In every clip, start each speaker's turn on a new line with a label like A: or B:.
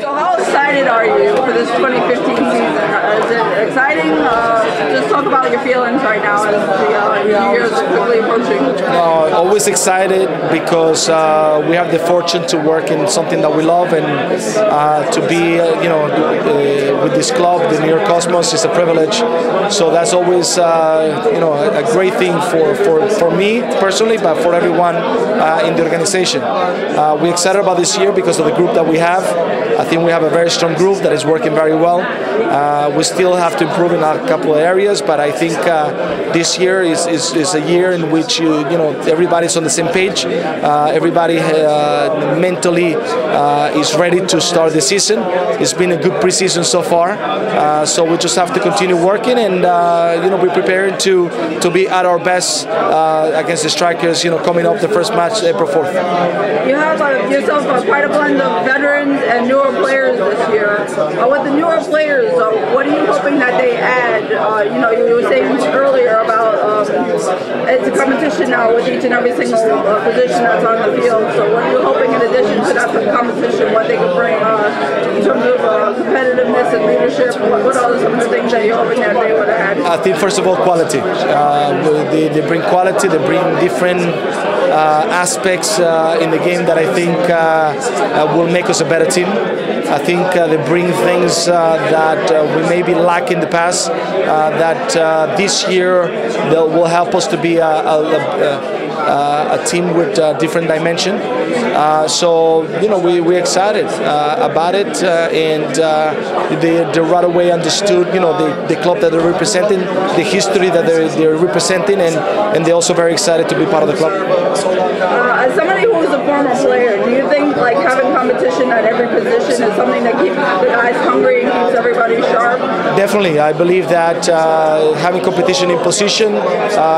A: So how excited are you for this 2015 season? Is it exciting? Just talk about your feelings right now as the new year is quickly approaching.
B: Always excited because we have the fortune to work in something that we love, and to be with this club, the New York Cosmos, is a privilege. So that's always a great thing for me personally, but for everyone in the organization. We're excited about this year because of the group that we have. I think we have a very strong group that is working very well. We still have to improve in a couple of areas, but I think this year is a year in which everybody's on the same page. Everybody mentally is ready to start the season. It's been a good preseason so far, so we just have to continue working, and we're preparing to be at our best against the Strikers. Coming up the first match, April 4th.
A: You have yourself quite a blend of veterans and newer players this year. With the newer players, what are you hoping that they add? You were saying earlier about it's a competition now with each and every single position that's on the field. So what are you hoping in addition to that competition, what they could bring in terms of competitiveness and leadership? What are some of the things that you're hoping that they would add?
B: I think first of all, quality. They bring quality, they bring different aspects in the game that I think will make us a better team. I think they bring things that we maybe lack in the past, that this year will help us to be a team with a different dimension. So we're excited about it, and they right away understood the club that they're representing, the history that they're representing, and they're also very excited to be part of the club.
A: As somebody who was a former player, do you think having competition at every position is something that keeps the guys hungry and keeps everybody sharp?
B: Definitely, I believe that having competition in position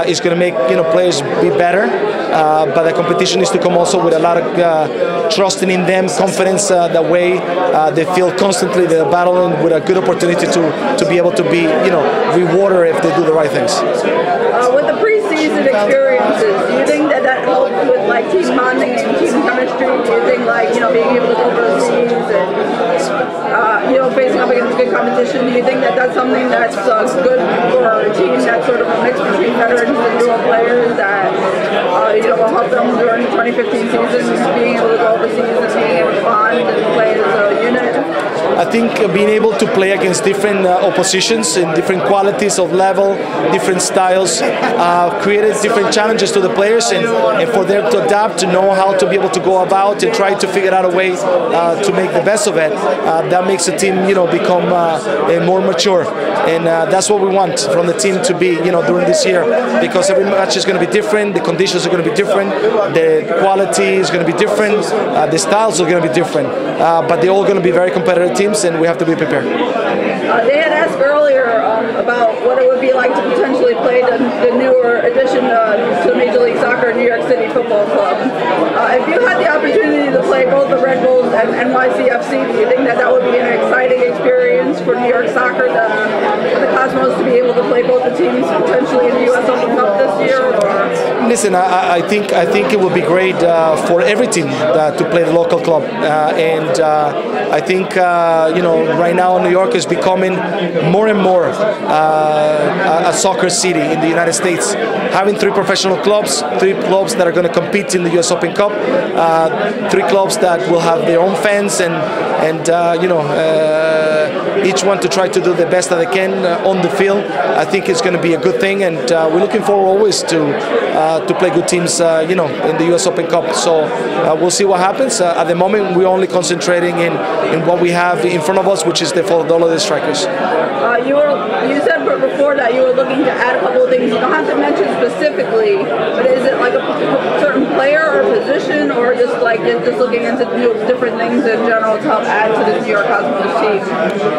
B: is going to make players be better. But the competition is to come also with a lot of trusting in them, confidence. That way, they feel constantly they're battling with a good opportunity to be able to be rewarded if they do the right things.
A: With the preseason experiences, do you think that helps with team bonding and team chemistry? Do you think being able to go overseas and facing up against good competition? Do you think that that's something that's good for a team that's sort of a mix between veterans and newer players that will help them during the 2015 season, being able to go overseas and being able to bond and play as a unit?
B: I think being able to play against different oppositions in different qualities of level, different styles, created different challenges to the players, and for them to adapt, to know how to be able to go about and try to figure out a way to make the best of it. That makes the team, become more mature, and that's what we want from the team to be, during this year, because every match is going to be different, the conditions are going to be different, the quality is going to be different, the styles are going to be different, but they're all going to be very competitive teams, and we have to be prepared.
A: They had asked earlier about what it would be like to potentially play the newer addition to Major League Soccer, New York City Football Club. If you had the opportunity to play both the Red Bulls and NYCFC, do you think that would be an exciting experience for New York Soccer, for the Cosmos to be able to play both the teams potentially in the U.S. Open Cup this year? Or?
B: Listen, I think it would be great for every team to play the local club, and I think right now New York is becoming more and more a soccer city in the United States. Having 3 professional clubs, 3 clubs that are going to compete in the U.S. Open Cup, 3 clubs that will have their own fans, and each one to try to do the best that they can on the field. I think it's going to be a good thing, and we're looking forward always to play good teams, in the U.S. Open Cup. So we'll see what happens. At the moment, we're only concentrating in what we have in front of us, which is the Florida Strikers.
A: You said before that you were looking to add a couple of things. You don't have to mention specifically, but is it like a certain player or position, or just looking into different things in general to help add to the New York Cosmos team?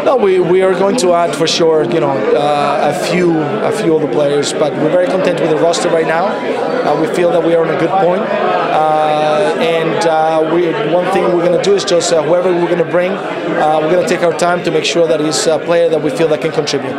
B: No, we are going to add for sure, a few of the players, but we're very content with the roster right now. We feel that we are on a good point, and one thing we're going to do is just whoever we're going to bring, we're going to take our time to make sure that he's a player that we feel that can contribute.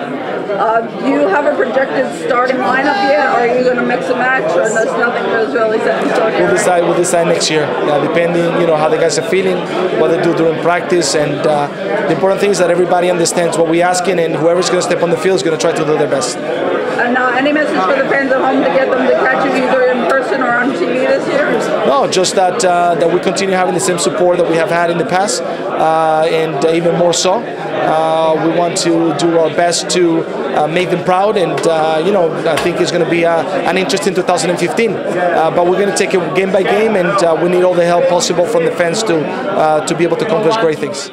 A: Do you have a projected starting lineup yet, or are you going to mix and match, or there's nothing that's really set in stone yet?
B: We'll decide next year, depending how the guys are feeling, what they do during practice, and the important thing is that everybody understands what we're asking, and whoever's going to step on the field is going to try to do their best.
A: And any message for the fans at home to get them to catch you either in person or on TV this year?
B: No, just that we continue having the same support that we have had in the past, and even more so. We want to do our best to make them proud, and I think it's going to be an interesting 2015. But we're going to take it game by game, and we need all the help possible from the fans to be able to accomplish great things.